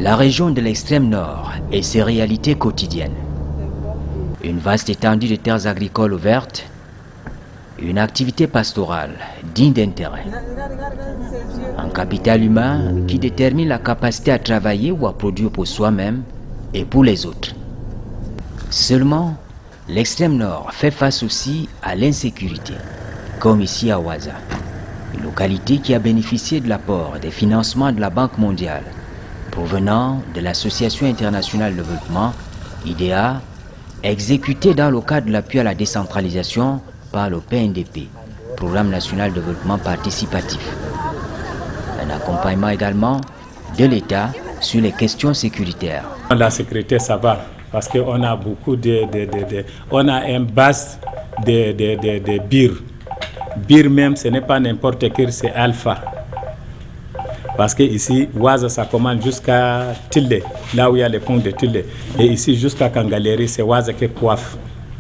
La région de l'extrême nord et ses réalités quotidiennes. Une vaste étendue de terres agricoles ouvertes, une activité pastorale digne d'intérêt. Un capital humain qui détermine la capacité à travailler ou à produire pour soi-même et pour les autres. Seulement, l'extrême nord fait face aussi à l'insécurité, comme ici à Waza, une localité qui a bénéficié de l'apport des financements de la Banque mondiale, provenant de l'Association internationale de développement, IDEA, exécuté dans le cadre de l'appui à la décentralisation par le PNDP, Programme national de développement participatif. Un accompagnement également de l'État sur les questions sécuritaires. La sécurité, ça va, parce qu'on a beaucoup on a un base de BIR. BIR même, ce n'est pas n'importe quel, c'est Alpha. Parce que ici, Waza, ça commence jusqu'à Tille, là où il y a les ponts de Tille. Et ici, jusqu'à Kangaleri, c'est Waza qui coiffe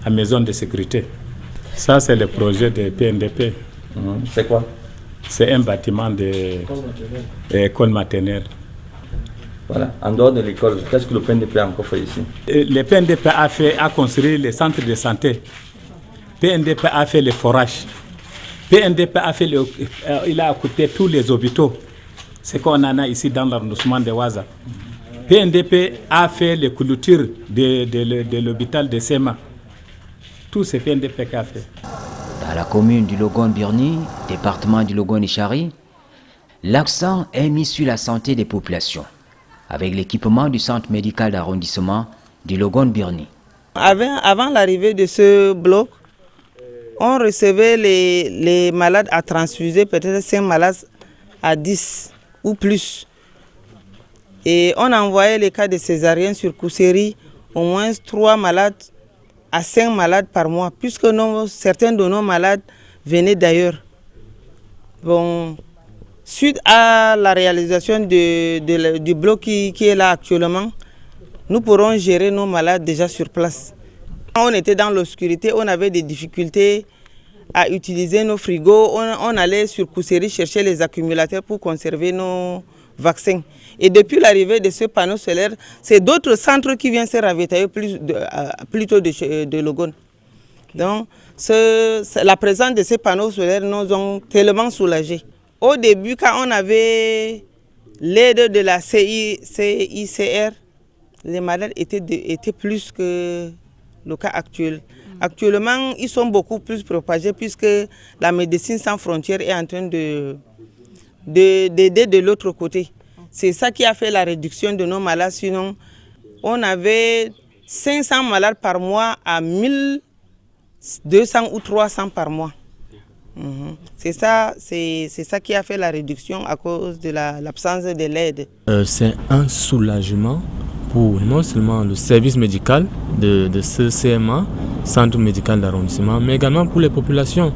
la maison de sécurité. Ça, c'est le projet de PNDP. C'est quoi? C'est un bâtiment d'école maternelle. Voilà. En dehors de l'école, qu'est-ce que le PNDP a encore fait ici? Le PNDP a construit les centres de santé. PNDP a fait les forages. PNDP a fait il a occupé tous les hôpitaux. C'est qu'on en a ici dans l'arrondissement de Waza. PNDP a fait les clôtures de l'hôpital de Sema. Tout c'est PNDP qui a fait. Dans la commune du Logon-Birni, département du Logon-Ishari, l'accent est mis sur la santé des populations, avec l'équipement du centre médical d'arrondissement du Logon-Birni. Avant l'arrivée de ce bloc, on recevait les malades à transfuser, peut-être 5 malades à 10 ou plus. Et on envoyait les cas de césarienne sur Kousseri, au moins 3 malades à 5 malades par mois, puisque certains de nos malades venaient d'ailleurs. Bon, suite à la réalisation du bloc qui est là actuellement, nous pourrons gérer nos malades déjà sur place. Quand on était dans l'obscurité, on avait des difficultés à utiliser nos frigos. On allait sur Kousseri chercher les accumulateurs pour conserver nos vaccins. Et depuis l'arrivée de ce panneau solaire, c'est d'autres centres qui viennent se ravitailler plutôt de Logon. Donc, la présence de ces panneaux solaires nous ont tellement soulagés. Au début, quand on avait l'aide de la CICR, les malades étaient plus que le cas actuel. Actuellement, ils sont beaucoup plus propagés puisque la médecine sans frontières est en train d'aider de l'autre côté. C'est ça qui a fait la réduction de nos malades. Sinon, on avait 500 malades par mois à 1200 ou 300 par mois. C'est ça qui a fait la réduction à cause de l'absence de l'aide. C'est un soulagement pour non seulement le service médical de ce CMA, Centre médical d'arrondissement, mais également pour les populations.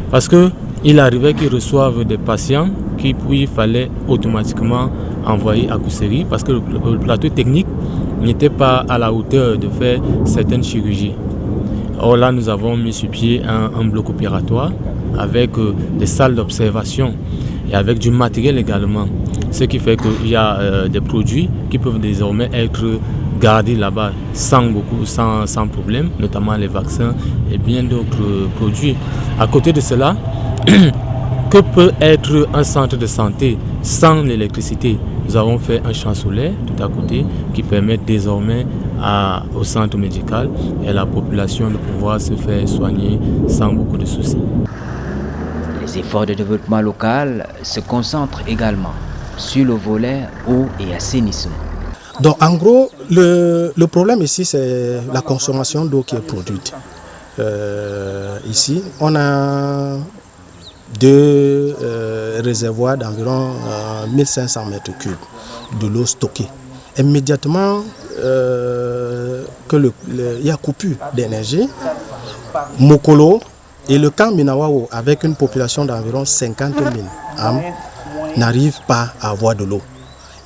Parce qu'il arrivait qu'ils reçoivent des patients qu'il fallait automatiquement envoyer à Kousseri parce que le plateau technique n'était pas à la hauteur de faire certaines chirurgies. Or là, nous avons mis sur pied un bloc opératoire avec des salles d'observation et avec du matériel également. Ce qui fait qu'il y a des produits qui peuvent désormais être gardés là-bas sans problème, notamment les vaccins et bien d'autres produits. À côté de cela, que peut être un centre de santé sans l'électricité? Nous avons fait un champ solaire tout à côté qui permet désormais au centre médical et à la population de pouvoir se faire soigner sans beaucoup de soucis. Les efforts de développement local se concentrent également sur le volet eau et assainissement. Donc en gros, le problème ici, c'est la consommation d'eau qui est produite. Ici, on a 2 réservoirs d'environ 1500 mètres cubes de l'eau stockée. Immédiatement qu'il y a coupure d'énergie, Mokolo et le camp Minawao, avec une population d'environ 50 000 âmes, n'arrivent pas à avoir de l'eau.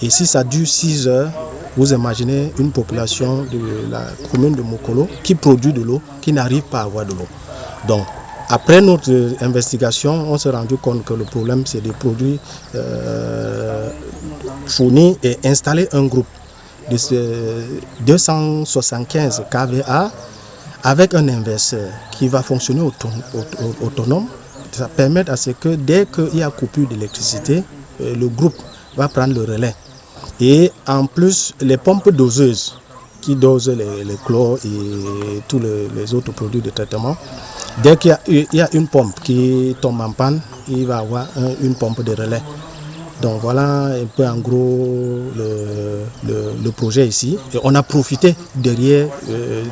Et si ça dure 6 heures, vous imaginez une population de la commune de Mokolo qui produit de l'eau, qui n'arrive pas à avoir de l'eau. Donc, après notre investigation, on s'est rendu compte que le problème, c'est des produits fournir et installer un groupe de 275 kVA avec un inverseur qui va fonctionner autonome. Ça permet à ce que dès qu'il y a coupure d'électricité, le groupe va prendre le relais. Et en plus, les pompes doseuses qui dosent les chlores et tous les autres produits de traitement, dès qu'il y a une pompe qui tombe en panne, il va y avoir une pompe de relais. Donc voilà un peu en gros le projet ici. Et on a profité derrière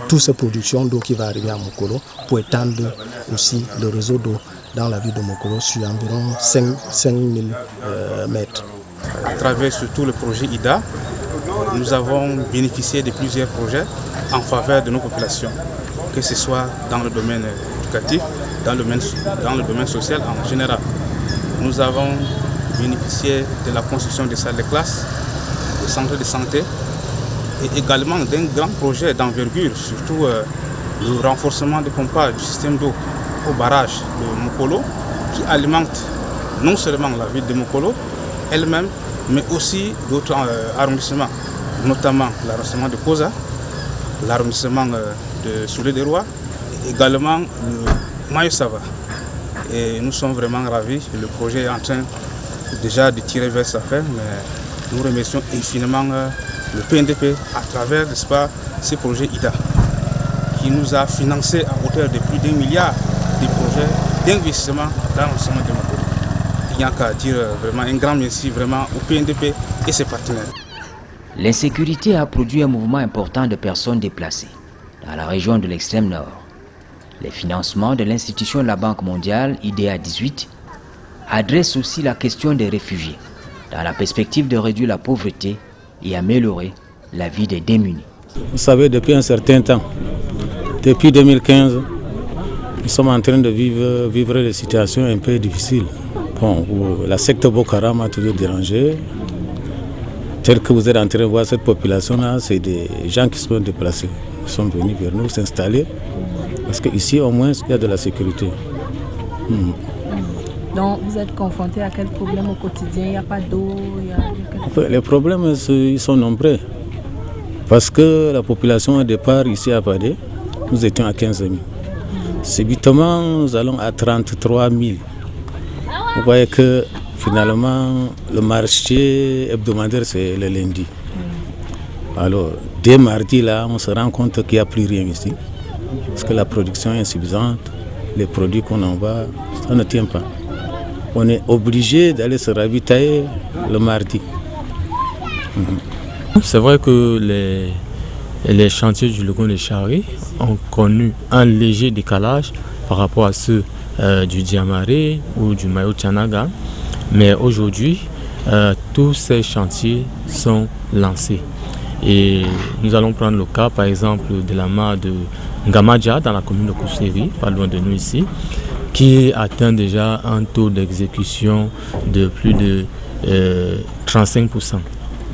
toutes ces productions d'eau qui va arriver à Mokolo pour étendre aussi le réseau d'eau dans la ville de Mokolo sur environ 5000 mètres. À travers surtout le projet IDA, nous avons bénéficié de plusieurs projets en faveur de nos populations, que ce soit dans le domaine éducatif, dans le domaine social en général. Nous avons bénéficié de la construction des salles de classe, des centres de santé et également d'un grand projet d'envergure, surtout le renforcement du pompage du système d'eau au barrage de Mokolo qui alimente non seulement la ville de Mokolo elle-même, mais aussi d'autres arrondissements, notamment l'arrondissement de Koza, l'arrondissement de Soulé-des-Rois, et également le Mayo-Sava. Et nous sommes vraiment ravis. Le projet est en train déjà de tirer vers sa fin, mais nous remercions infiniment le PNDP à travers, n'est-ce pas, ce projet IDA, qui nous a financé à hauteur de plus d'1 milliard de projets d'investissement dans l'ensemble de Mokolo. Il n'y a qu'à dire vraiment un grand merci vraiment au PNDP et ses partenaires. L'insécurité a produit un mouvement important de personnes déplacées dans la région de l'extrême nord. Les financements de l'institution de la Banque mondiale, IDEA 18, adressent aussi la question des réfugiés, dans la perspective de réduire la pauvreté et améliorer la vie des démunis. Vous savez, depuis un certain temps, depuis 2015, nous sommes en train de vivre des situations un peu difficiles. Bon, la secte Boko Haram a toujours dérangé. Tel que vous êtes en train de voir cette population-là, c'est des gens qui sont déplacés. Ils sont venus vers nous s'installer. Parce qu'ici, au moins, il y a de la sécurité. Donc, vous êtes confronté à quel problème au quotidien? Il n'y a pas d'eau? Les problèmes, ils sont nombreux. Parce que la population, au départ, ici à Badé, nous étions à 15 000. Subitement, nous allons à 33 000. Vous voyez que finalement, le marché hebdomadaire, c'est le lundi. Alors, dès mardi, là, on se rend compte qu'il n'y a plus rien ici. Parce que la production est insuffisante, les produits qu'on envoie, ça ne tient pas. On est obligé d'aller se ravitailler le mardi. C'est vrai que les chantiers du Lagon de Chari ont connu un léger décalage par rapport à ceux du Diamaré ou du Mayo-Tchanaga. Mais aujourd'hui, tous ces chantiers sont lancés. Et nous allons prendre le cas, par exemple, de la mare de Ngamadja, dans la commune de Kousséri, pas loin de nous ici, qui atteint déjà un taux d'exécution de plus de 35%,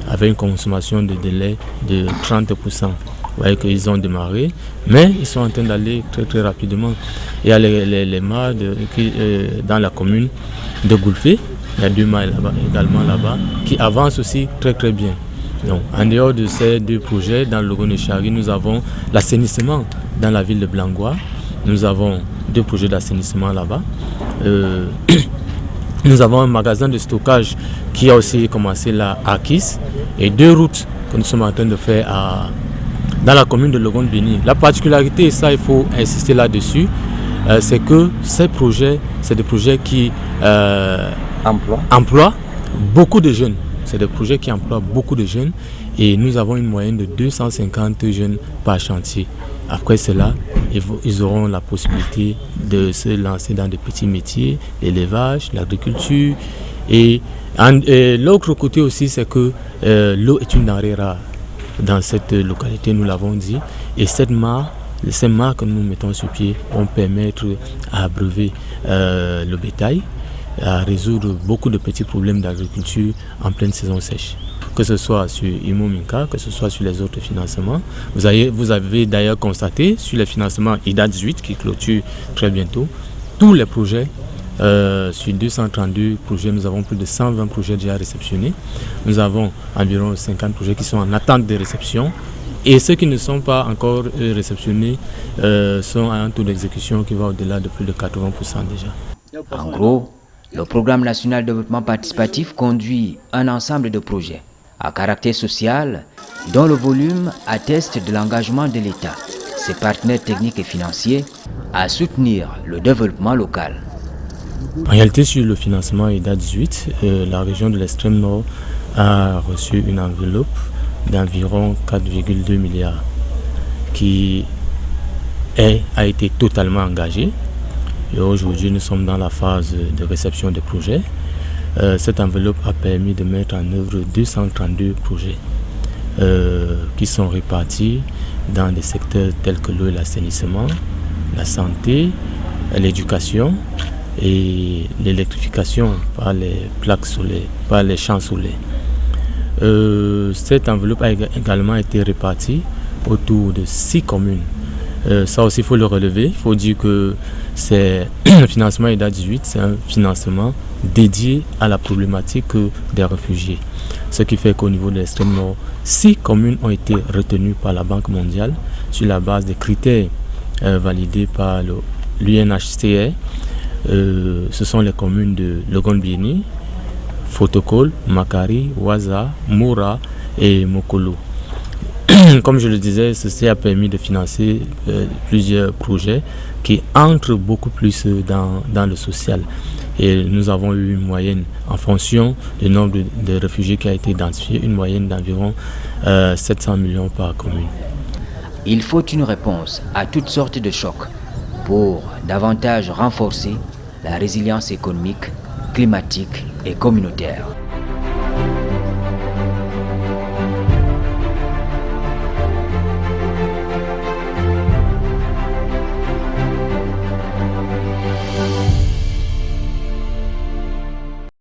avec une consommation de délai de 30%. Vous voyez qu'ils ont démarré, mais ils sont en train d'aller très très rapidement. Il y a les mares dans la commune de Goulfé, il y a 2 mares également là-bas, qui avancent aussi très très bien. Donc, en dehors de ces 2 projets, dans le Lagon de Chari, nous avons l'assainissement dans la ville de Blangois. Nous avons 2 projets d'assainissement là-bas. Nous avons un magasin de stockage qui a aussi commencé là à Kis et 2 routes que nous sommes en train de faire dans la commune de Lagon de Béni. La particularité, et ça il faut insister là-dessus, c'est que ces projets, c'est des projets qui emploient beaucoup de jeunes. C'est des projets qui emploient beaucoup de jeunes et nous avons une moyenne de 250 jeunes par chantier. Après cela, ils auront la possibilité de se lancer dans des petits métiers, l'élevage, l'agriculture. Et l'autre côté aussi, c'est que l'eau est une denrée rare dans cette localité, nous l'avons dit. Et ces mares que nous mettons sur pied vont permettre à abreuver le bétail, à résoudre beaucoup de petits problèmes d'agriculture en pleine saison sèche. Que ce soit sur Imo Minka, que ce soit sur les autres financements. Vous avez d'ailleurs constaté sur les financements IDA 18 qui clôture très bientôt, tous les projets Sur 232 projets, nous avons plus de 120 projets déjà réceptionnés. Nous avons environ 50 projets qui sont en attente de réception. Et ceux qui ne sont pas encore réceptionnés sont à un taux d'exécution qui va au-delà de plus de 80% déjà. En gros, le Programme national de développement participatif conduit un ensemble de projets à caractère social dont le volume atteste de l'engagement de l'État, ses partenaires techniques et financiers, à soutenir le développement local. En réalité, sur le financement IDA 18, la région de l'extrême nord a reçu une enveloppe d'environ 4,2 milliards qui a été totalement engagée. Et aujourd'hui, nous sommes dans la phase de réception des projets. Cette enveloppe a permis de mettre en œuvre 232 projets qui sont répartis dans des secteurs tels que l'eau et l'assainissement, la santé, l'éducation et l'électrification par les plaques solaires, par les champs solaires. Cette enveloppe a également été répartie autour de 6 communes. Ça aussi, il faut le relever. Il faut dire que le financement IDA 18, c'est un financement dédié à la problématique des réfugiés. Ce qui fait qu'au niveau de l'extrême nord, 6 communes ont été retenues par la Banque mondiale sur la base des critères validés par l'UNHCR. Ce sont les communes de Logon-Bieni, Fotokol, Makari, Waza, Moura et Mokolo. Comme je le disais, ceci a permis de financer plusieurs projets qui entrent beaucoup plus dans le social. Et nous avons eu une moyenne, en fonction du nombre de réfugiés qui a été identifié, une moyenne d'environ 700 millions par commune. Il faut une réponse à toutes sortes de chocs pour davantage renforcer la résilience économique, climatique et communautaire.